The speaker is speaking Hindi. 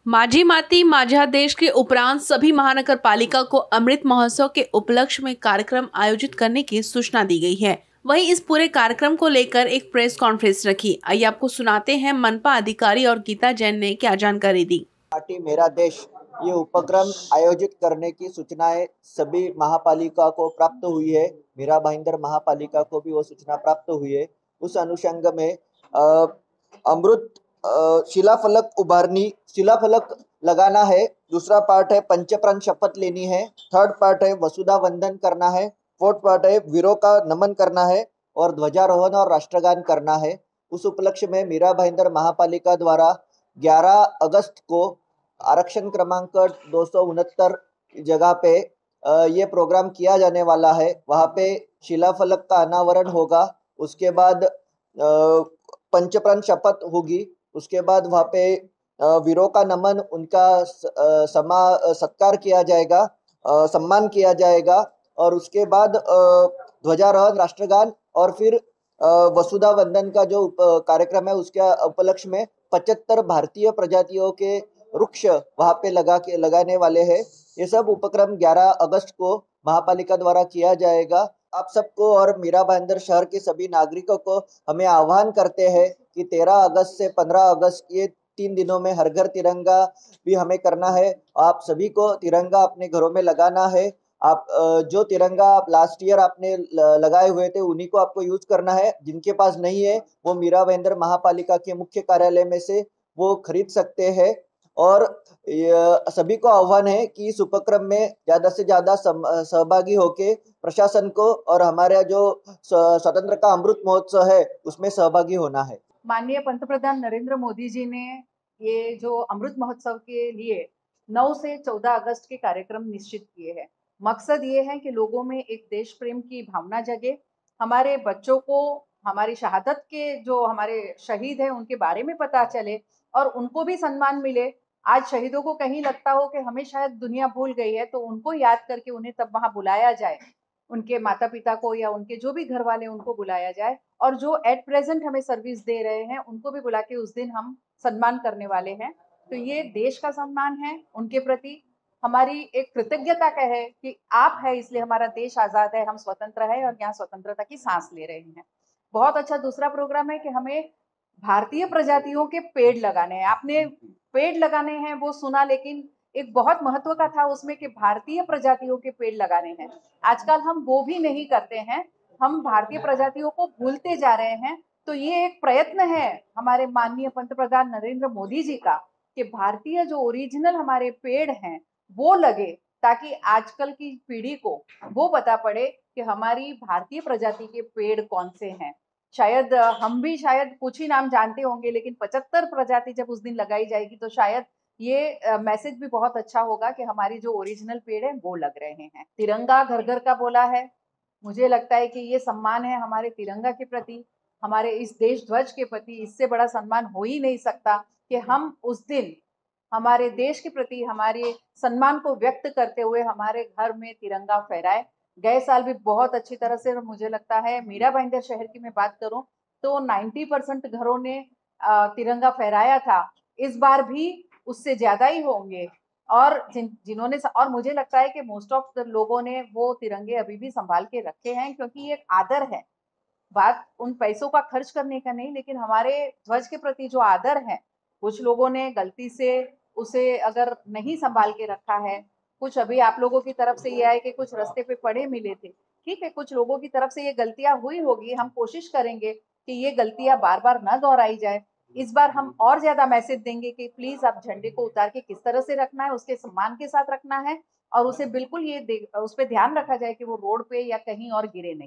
माझी माती माझा देश के उपरांत सभी महानगर पालिका को अमृत महोत्सव के उपलक्ष्य में कार्यक्रम आयोजित करने की सूचना दी गई है। वहीं इस पूरे कार्यक्रम को लेकर एक प्रेस कॉन्फ्रेंस रखी। आइए आपको सुनाते हैं मनपा अधिकारी और गीता जैन ने क्या जानकारी दी। पार्टी मेरा देश ये उपक्रम आयोजित करने की सूचनाएं सभी महापालिका को प्राप्त हुई है। मीरा भाईंदर महापालिका को भी वो सूचना प्राप्त हुई है। उस अनुषंग में अमृत शिलाफलक लगाना है। दूसरा पार्ट है पंचप्राण शपथ लेनी है। थर्ड पार्ट है वसुधा वंदन करना है। फोर्थ पार्ट है वीरों का नमन करना है और ध्वजारोहण और राष्ट्रगान करना है। उस उपलक्ष्य में मीरा भाईंदर महापालिका द्वारा 11 अगस्त को आरक्षण क्रमांक 269 जगह पे ये प्रोग्राम किया जाने वाला है। वहाँ पे शिलाफलक का अनावरण होगा। उसके बाद पंचप्राण शपथ होगी। उसके बाद वहाँ पे वीरों का नमन, उनका सत्कार किया जाएगा, सम्मान किया जाएगा और उसके बाद ध्वजारोहण, राष्ट्रगान और फिर वसुधा वंदन का जो कार्यक्रम है उसके उपलक्ष्य में 75 भारतीय प्रजातियों के वृक्ष वहाँ पे लगाने वाले हैं। ये सब उपक्रम 11 अगस्त को महापालिका द्वारा किया जाएगा। आप सबको और मीरा भाईंदर शहर के सभी नागरिकों को हमें आह्वान करते हैं कि 13 अगस्त से 15 अगस्त ये 3 दिनों में हर घर तिरंगा भी हमें करना है। आप सभी को तिरंगा अपने घरों में लगाना है। आप जो तिरंगा आप लास्ट ईयर आपने लगाए हुए थे उन्हीं को आपको यूज करना है। जिनके पास नहीं है वो मीरा भाईंदर महापालिका के मुख्य कार्यालय में से वो खरीद सकते हैं। और सभी को आह्वान है कि इस उपक्रम में ज्यादा से ज्यादा सहभागी होके प्रशासन को और हमारे जो स्वतंत्र का अमृत महोत्सव है उसमें सहभागी होना है। माननीय पंतप्रधान नरेंद्र मोदी जी ने ये जो अमृत महोत्सव के लिए 9 से 14 अगस्त के कार्यक्रम निश्चित किए हैं। मकसद ये है कि लोगों में एक देश प्रेम की भावना जगे, हमारे बच्चों को हमारी शहादत के जो हमारे शहीद हैं उनके बारे में पता चले और उनको भी सम्मान मिले। आज शहीदों को कहीं लगता हो कि हमें शायद दुनिया भूल गई है, तो उनको याद करके उन्हें तब वहां बुलाया जाए, उनके माता पिता को या उनके जो भी घर वाले उनको बुलाया जाए और जो एट प्रेजेंट हमें सर्विस दे रहे हैं उनको भी बुला के उस दिन हम सम्मान करने वाले हैं। तो ये देश का सम्मान है, उनके प्रति हमारी एक कृतज्ञता का है कि आप है इसलिए हमारा देश आजाद है, हम स्वतंत्र है और यहाँ स्वतंत्रता की सांस ले रहे हैं। बहुत अच्छा दूसरा प्रोग्राम है कि हमें भारतीय प्रजातियों के पेड़ लगाने हैं। आपने पेड़ लगाने हैं वो सुना, लेकिन एक बहुत महत्व का था उसमें कि भारतीय प्रजातियों के पेड़ लगाने हैं। आजकल हम वो भी नहीं करते हैं, हम भारतीय प्रजातियों को भूलते जा रहे हैं। तो ये एक प्रयत्न है हमारे माननीय पंतप्रधान नरेंद्र मोदी जी का कि भारतीय जो ओरिजिनल हमारे पेड़ हैं वो लगे, ताकि आजकल की पीढ़ी को वो पता पड़े कि हमारी भारतीय प्रजाति के पेड़ कौन से हैं। शायद हम भी शायद कुछ ही नाम जानते होंगे, लेकिन 75 प्रजाति जब उस दिन लगाई जाएगी तो शायद ये मैसेज भी बहुत अच्छा होगा कि हमारी जो ओरिजिनल पेड़ है वो लग रहे हैं। तिरंगा घर घर का बोला है। मुझे लगता है कि ये सम्मान है हमारे तिरंगा के प्रति, हमारे इस देश ध्वज के प्रति। इससे बड़ा सम्मान हो ही नहीं सकता कि हम उस दिन हमारे देश के प्रति हमारे सम्मान को व्यक्त करते हुए हमारे घर में तिरंगा फहराए। गए साल भी बहुत अच्छी तरह से, मुझे लगता है मीरा भाईंदर शहर की मैं बात करूं तो 90% घरों ने तिरंगा फहराया था। इस बार भी उससे ज्यादा ही होंगे। और जिन्होंने और मुझे लगता है कि मोस्ट ऑफ द लोगों ने वो तिरंगे अभी भी संभाल के रखे हैं, क्योंकि ये एक आदर है। बात उन पैसों का खर्च करने का नहीं, लेकिन हमारे ध्वज के प्रति जो आदर है। कुछ लोगों ने गलती से उसे अगर नहीं संभाल के रखा है, कुछ अभी आप लोगों की तरफ से ये आए कि कुछ रास्ते पे पड़े मिले थे, ठीक है, कुछ लोगों की तरफ से ये गलतियां हुई होगी। हम कोशिश करेंगे कि ये गलतियां बार बार न दोहराई जाए। इस बार हम और ज्यादा मैसेज देंगे कि प्लीज आप झंडे को उतार के किस तरह से रखना है, उसके सम्मान के साथ रखना है और उसे बिल्कुल उस पर ध्यान रखा जाए कि वो रोड पे या कहीं और गिरे नहीं।